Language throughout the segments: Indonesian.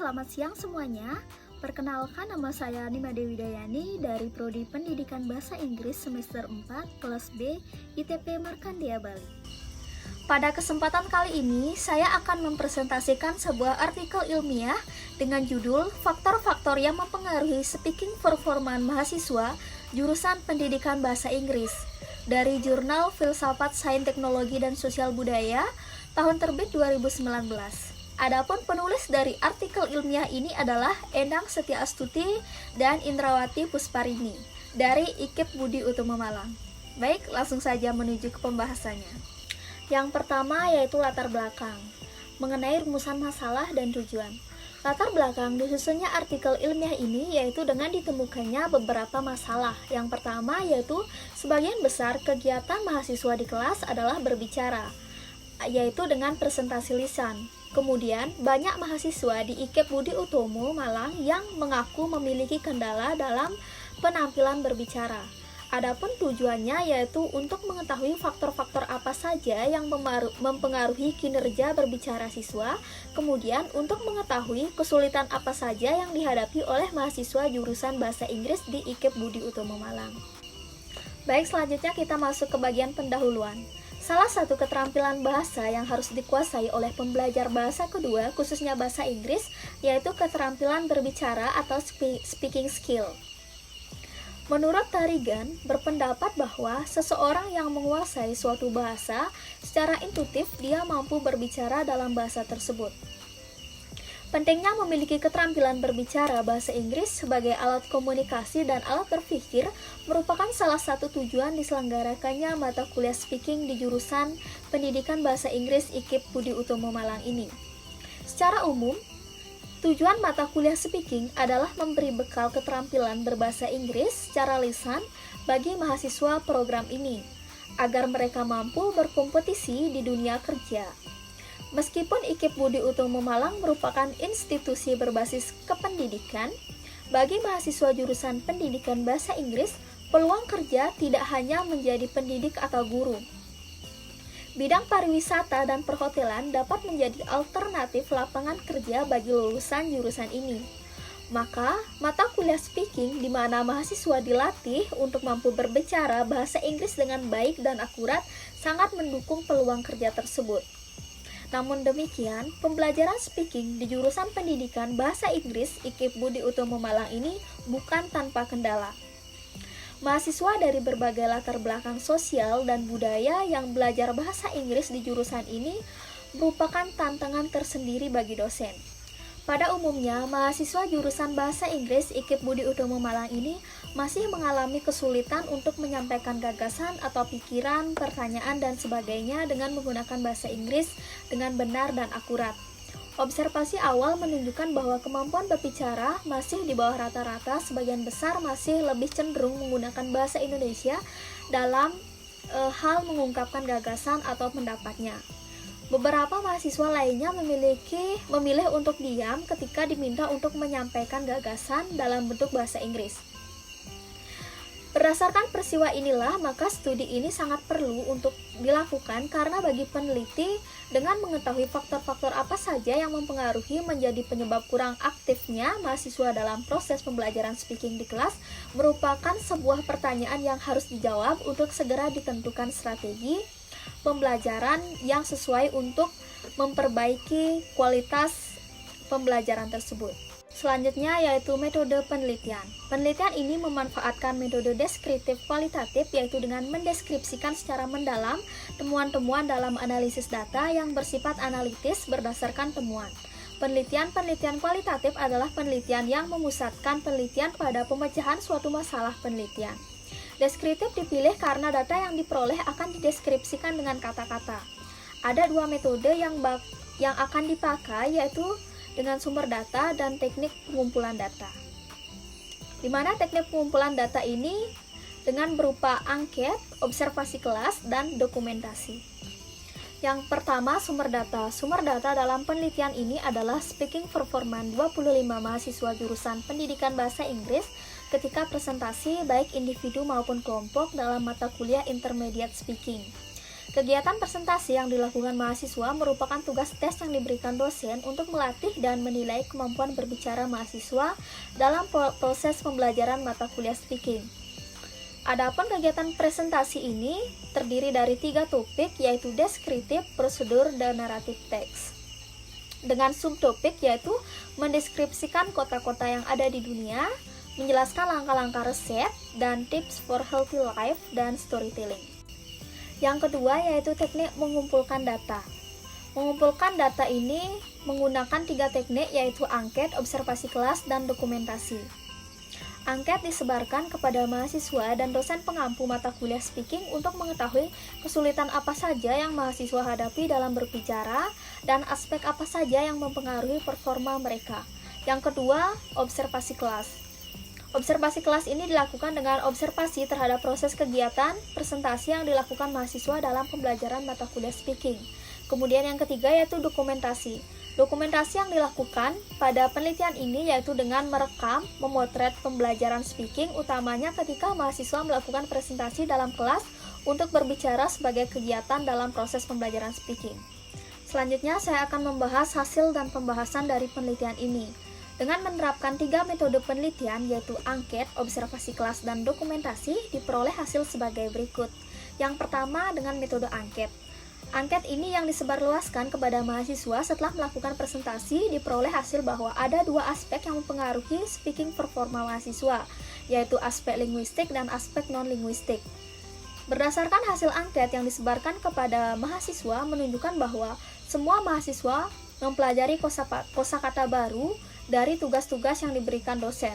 selamat siang semuanya. Perkenalkan, nama saya Nima Dewi Dayani dari Prodi Pendidikan Bahasa Inggris semester 4 kelas B ITP Markandeya Bali. Pada kesempatan kali ini, saya akan mempresentasikan sebuah artikel ilmiah dengan judul Faktor-faktor yang mempengaruhi speaking performan mahasiswa jurusan Pendidikan Bahasa Inggris dari jurnal Filsafat Sains Teknologi dan Sosial Budaya tahun terbit 2019. Adapun penulis dari artikel ilmiah ini adalah Endang Setiastuti dan Indrawati Pusparini dari IKIP Budi Utomo Malang. Baik, langsung saja menuju ke pembahasannya. Yang pertama yaitu latar belakang, mengenai rumusan masalah dan tujuan. Latar belakang disusunnya artikel ilmiah ini yaitu dengan ditemukannya beberapa masalah. Yang pertama yaitu sebagian besar kegiatan mahasiswa di kelas adalah berbicara, yaitu dengan presentasi lisan. Kemudian, banyak mahasiswa di IKIP Budi Utomo Malang yang mengaku memiliki kendala dalam penampilan berbicara. Adapun tujuannya yaitu untuk mengetahui faktor-faktor apa saja yang mempengaruhi kinerja berbicara siswa, kemudian untuk mengetahui kesulitan apa saja yang dihadapi oleh mahasiswa jurusan Bahasa Inggris di IKIP Budi Utomo Malang. Baik, selanjutnya kita masuk ke bagian pendahuluan. Salah satu keterampilan bahasa yang harus dikuasai oleh pembelajar bahasa kedua, khususnya bahasa Inggris, yaitu keterampilan berbicara atau speaking skill. Menurut Tarigan, berpendapat bahwa seseorang yang menguasai suatu bahasa, secara intuitif dia mampu berbicara dalam bahasa tersebut. Pentingnya memiliki keterampilan berbicara bahasa Inggris sebagai alat komunikasi dan alat berpikir merupakan salah satu tujuan diselenggarakannya mata kuliah speaking di jurusan Pendidikan Bahasa Inggris IKIP Budi Utomo Malang ini. Secara umum, tujuan mata kuliah speaking adalah memberi bekal keterampilan berbahasa Inggris secara lisan bagi mahasiswa program ini, agar mereka mampu berkompetisi di dunia kerja. Meskipun IKIP Budi Utomo Malang merupakan institusi berbasis kependidikan, bagi mahasiswa jurusan Pendidikan Bahasa Inggris, peluang kerja tidak hanya menjadi pendidik atau guru. Bidang pariwisata dan perhotelan dapat menjadi alternatif lapangan kerja bagi lulusan jurusan ini. Maka, mata kuliah speaking di mana mahasiswa dilatih untuk mampu berbicara bahasa Inggris dengan baik dan akurat sangat mendukung peluang kerja tersebut. Namun demikian, pembelajaran speaking di jurusan Pendidikan Bahasa Inggris IKIP Budi Utomo Malang ini bukan tanpa kendala. Mahasiswa dari berbagai latar belakang sosial dan budaya yang belajar bahasa Inggris di jurusan ini merupakan tantangan tersendiri bagi dosen. Pada umumnya, mahasiswa jurusan Bahasa Inggris IKIP Budi Utomo Malang ini masih mengalami kesulitan untuk menyampaikan gagasan atau pikiran, pertanyaan, dan sebagainya dengan menggunakan bahasa Inggris dengan benar dan akurat. Observasi awal menunjukkan bahwa kemampuan berbicara masih di bawah rata-rata, sebagian besar masih lebih cenderung menggunakan bahasa Indonesia dalam hal mengungkapkan gagasan atau pendapatnya. Beberapa mahasiswa lainnya memilih untuk diam ketika diminta untuk menyampaikan gagasan dalam bentuk bahasa Inggris. Berdasarkan peristiwa inilah, maka studi ini sangat perlu untuk dilakukan karena bagi peneliti, dengan mengetahui faktor-faktor apa saja yang mempengaruhi menjadi penyebab kurang aktifnya mahasiswa dalam proses pembelajaran speaking di kelas merupakan sebuah pertanyaan yang harus dijawab untuk segera ditentukan strategi pembelajaran yang sesuai untuk memperbaiki kualitas pembelajaran tersebut. Selanjutnya yaitu metode penelitian. Penelitian ini memanfaatkan metode deskriptif kualitatif, yaitu dengan mendeskripsikan secara mendalam temuan-temuan dalam analisis data yang bersifat analitis berdasarkan temuan. Penelitian kualitatif adalah penelitian yang memusatkan penelitian pada pemecahan suatu masalah penelitian. Deskriptif dipilih karena data yang diperoleh akan dideskripsikan dengan kata-kata. Ada dua metode yang akan dipakai, yaitu dengan sumber data dan teknik pengumpulan data. Di mana teknik pengumpulan data ini dengan berupa angket, observasi kelas, dan dokumentasi. Yang pertama, sumber data. Sumber data dalam penelitian ini adalah speaking performance 25 mahasiswa jurusan Pendidikan Bahasa Inggris ketika presentasi baik individu maupun kelompok dalam mata kuliah intermediate speaking. Kegiatan presentasi yang dilakukan mahasiswa merupakan tugas tes yang diberikan dosen untuk melatih dan menilai kemampuan berbicara mahasiswa dalam proses pembelajaran mata kuliah speaking. Adapun kegiatan presentasi ini terdiri dari 3 topik, yaitu deskriptif, prosedur, dan naratif teks. Dengan subtopik yaitu mendeskripsikan kota-kota yang ada di dunia, menjelaskan langkah-langkah resep, dan tips for healthy life, dan storytelling. Yang kedua yaitu teknik mengumpulkan data. Mengumpulkan data ini menggunakan 3 teknik, yaitu angket, observasi kelas, dan dokumentasi. Angket disebarkan kepada mahasiswa dan dosen pengampu mata kuliah speaking untuk mengetahui kesulitan apa saja yang mahasiswa hadapi dalam berbicara dan aspek apa saja yang mempengaruhi performa mereka. Yang kedua, observasi kelas. Observasi kelas ini dilakukan dengan observasi terhadap proses kegiatan presentasi yang dilakukan mahasiswa dalam pembelajaran mata kuliah speaking. Kemudian yang ketiga yaitu dokumentasi. Dokumentasi yang dilakukan pada penelitian ini yaitu dengan merekam, memotret pembelajaran speaking, utamanya ketika mahasiswa melakukan presentasi dalam kelas untuk berbicara sebagai kegiatan dalam proses pembelajaran speaking. Selanjutnya saya akan membahas hasil dan pembahasan dari penelitian ini. Dengan menerapkan 3 metode penelitian yaitu angket, observasi kelas, dan dokumentasi, diperoleh hasil sebagai berikut. Yang pertama dengan metode angket. Angket ini yang disebarluaskan kepada mahasiswa setelah melakukan presentasi, diperoleh hasil bahwa ada 2 aspek yang mempengaruhi speaking performa mahasiswa, yaitu aspek linguistik dan aspek non-linguistik. Berdasarkan hasil angket yang disebarkan kepada mahasiswa menunjukkan bahwa semua mahasiswa mempelajari kosakata baru dari tugas-tugas yang diberikan dosen.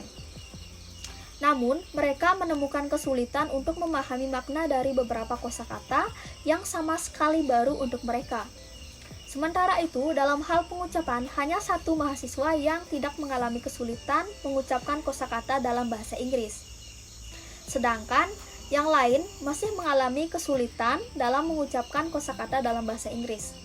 Namun, mereka menemukan kesulitan untuk memahami makna dari beberapa kosakata yang sama sekali baru untuk mereka. Sementara itu, dalam hal pengucapan, hanya 1 mahasiswa yang tidak mengalami kesulitan mengucapkan kosakata dalam bahasa Inggris. Sedangkan, yang lain masih mengalami kesulitan dalam mengucapkan kosakata dalam bahasa Inggris.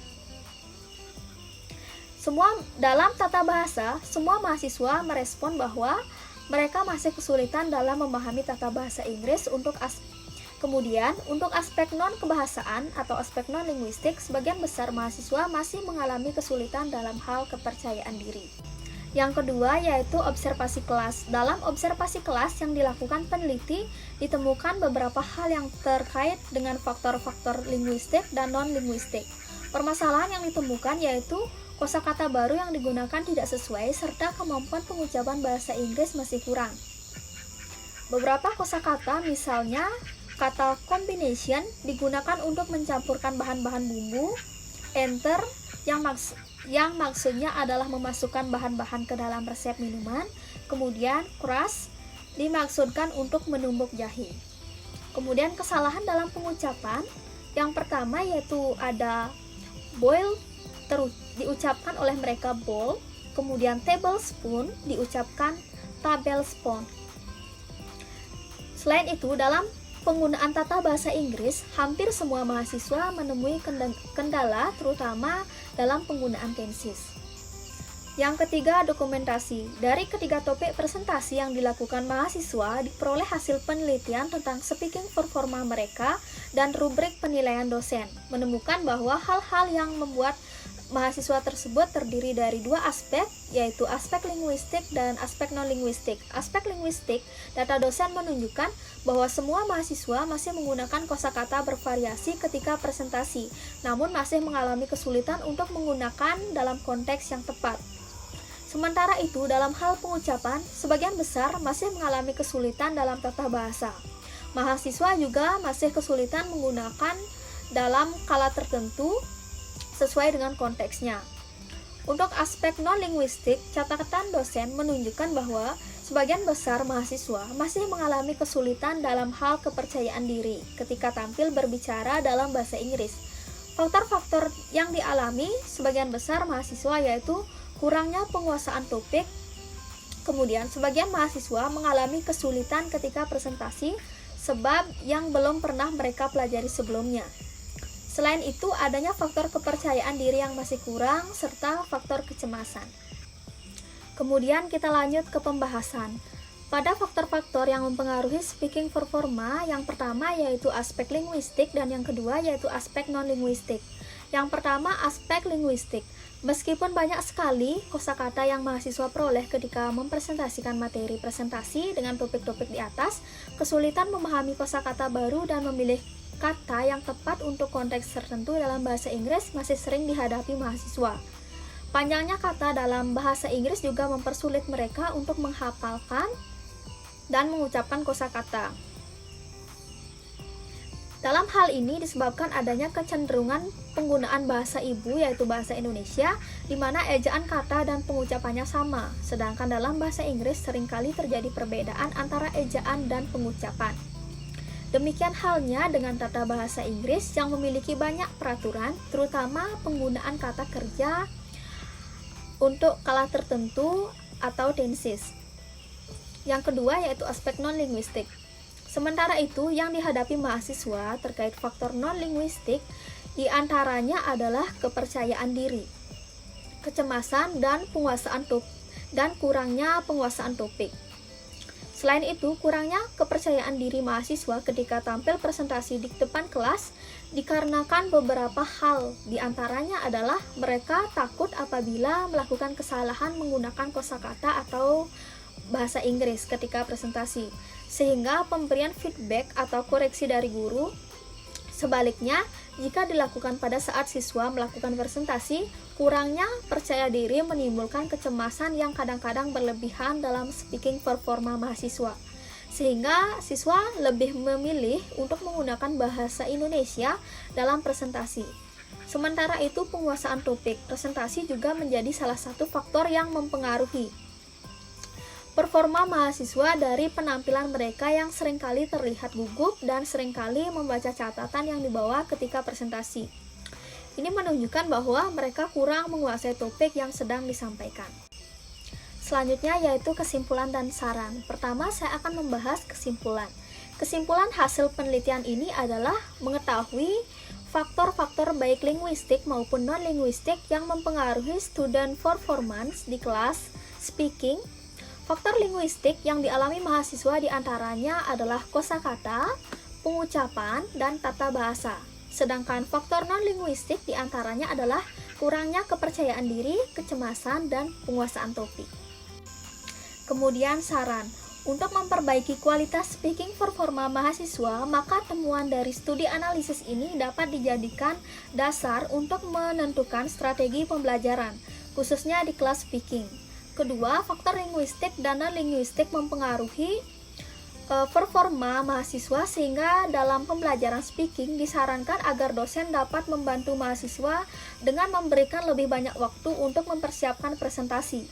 Dalam tata bahasa, semua mahasiswa merespon bahwa mereka masih kesulitan dalam memahami tata bahasa Inggris. Kemudian, untuk aspek non-kebahasaan atau aspek non-linguistik, sebagian besar mahasiswa masih mengalami kesulitan dalam hal kepercayaan diri. Yang kedua yaitu observasi kelas. Dalam observasi kelas yang dilakukan peneliti, ditemukan beberapa hal yang terkait dengan faktor-faktor linguistik dan non-linguistik. Permasalahan yang ditemukan yaitu kosakata baru yang digunakan tidak sesuai serta kemampuan pengucapan bahasa Inggris masih kurang. Beberapa kosakata, misalnya kata combination, digunakan untuk mencampurkan bahan-bahan bumbu, enter yang maksudnya adalah memasukkan bahan-bahan ke dalam resep minuman, kemudian crush dimaksudkan untuk menumbuk jahe. Kemudian kesalahan dalam pengucapan, yang pertama yaitu ada boil diucapkan oleh mereka bowl, kemudian tablespoon diucapkan tablespoon. Selain itu, dalam penggunaan tata bahasa Inggris, hampir semua mahasiswa menemui kendala terutama dalam penggunaan tenses. Yang ketiga, dokumentasi. Dari ketiga topik presentasi yang dilakukan mahasiswa, diperoleh hasil penelitian tentang speaking performa mereka dan rubrik penilaian dosen, menemukan bahwa hal-hal yang membuat mahasiswa tersebut terdiri dari 2 aspek, yaitu aspek linguistik dan aspek non-linguistik. Aspek linguistik, data dosen menunjukkan bahwa semua mahasiswa masih menggunakan kosakata bervariasi ketika presentasi, namun masih mengalami kesulitan untuk menggunakan dalam konteks yang tepat. Sementara itu, dalam hal pengucapan, sebagian besar masih mengalami kesulitan dalam tata bahasa. Mahasiswa juga masih kesulitan menggunakan dalam skala tertentu sesuai dengan konteksnya. Untuk aspek non-linguistik, catatan dosen menunjukkan bahwa sebagian besar mahasiswa masih mengalami kesulitan dalam hal kepercayaan diri ketika tampil berbicara dalam bahasa Inggris. Faktor-faktor yang dialami sebagian besar mahasiswa yaitu kurangnya penguasaan topik, kemudian sebagian mahasiswa mengalami kesulitan ketika presentasi sebab yang belum pernah mereka pelajari sebelumnya. Selain itu, adanya faktor kepercayaan diri yang masih kurang, serta faktor kecemasan. Kemudian kita lanjut ke pembahasan. Pada faktor-faktor yang mempengaruhi speaking performa, yang pertama yaitu aspek linguistik dan yang kedua yaitu aspek non-linguistik. Yang pertama, aspek linguistik. Meskipun banyak sekali kosakata yang mahasiswa peroleh ketika mempresentasikan materi presentasi dengan topik-topik di atas, kesulitan memahami kosakata baru dan memilih kata yang tepat untuk konteks tertentu dalam bahasa Inggris masih sering dihadapi mahasiswa. Panjangnya kata dalam bahasa Inggris juga mempersulit mereka untuk menghafalkan dan mengucapkan kosakata. Dalam hal ini disebabkan adanya kecenderungan penggunaan bahasa ibu yaitu bahasa Indonesia di mana ejaan kata dan pengucapannya sama, sedangkan dalam bahasa Inggris seringkali terjadi perbedaan antara ejaan dan pengucapan. Demikian halnya dengan tata bahasa Inggris yang memiliki banyak peraturan, terutama penggunaan kata kerja untuk kala tertentu atau tenses. Yang kedua yaitu aspek non-linguistik. Sementara itu, yang dihadapi mahasiswa terkait faktor non-linguistik diantaranya adalah kepercayaan diri, kecemasan, dan kurangnya penguasaan topik. Selain itu, kurangnya kepercayaan diri mahasiswa ketika tampil presentasi di depan kelas dikarenakan beberapa hal. Diantaranya adalah mereka takut apabila melakukan kesalahan menggunakan kosakata atau bahasa Inggris ketika presentasi, sehingga pemberian feedback atau koreksi dari guru. Sebaliknya, jika dilakukan pada saat siswa melakukan presentasi, kurangnya percaya diri menimbulkan kecemasan yang kadang-kadang berlebihan dalam speaking performa mahasiswa, sehingga siswa lebih memilih untuk menggunakan bahasa Indonesia dalam presentasi. Sementara itu, penguasaan topik presentasi juga menjadi salah satu faktor yang mempengaruhi performa mahasiswa dari penampilan mereka yang seringkali terlihat gugup dan seringkali membaca catatan yang dibawa ketika presentasi. Ini menunjukkan bahwa mereka kurang menguasai topik yang sedang disampaikan. Selanjutnya yaitu kesimpulan dan saran. Pertama, saya akan membahas kesimpulan. Kesimpulan hasil penelitian ini adalah mengetahui faktor-faktor baik linguistik maupun non-linguistik yang mempengaruhi student performance di kelas speaking. Faktor linguistik yang dialami mahasiswa diantaranya adalah kosakata, pengucapan, dan tata bahasa. Sedangkan faktor non-linguistik diantaranya adalah kurangnya kepercayaan diri, kecemasan, dan penguasaan topik. Kemudian saran, untuk memperbaiki kualitas speaking performa mahasiswa, maka temuan dari studi analisis ini dapat dijadikan dasar untuk menentukan strategi pembelajaran, khususnya di kelas speaking. Kedua, faktor linguistik dan non-linguistik mempengaruhi performa mahasiswa sehingga dalam pembelajaran speaking disarankan agar dosen dapat membantu mahasiswa dengan memberikan lebih banyak waktu untuk mempersiapkan presentasi,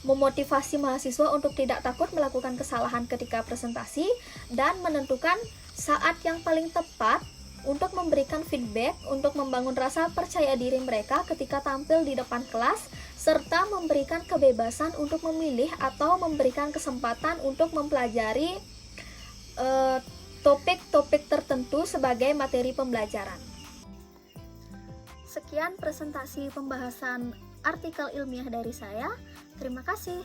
memotivasi mahasiswa untuk tidak takut melakukan kesalahan ketika presentasi, dan menentukan saat yang paling tepat untuk memberikan feedback untuk membangun rasa percaya diri mereka ketika tampil di depan kelas, serta memberikan kebebasan untuk memilih atau memberikan kesempatan untuk mempelajari topik-topik tertentu sebagai materi pembelajaran. Sekian presentasi pembahasan artikel ilmiah dari saya. Terima kasih.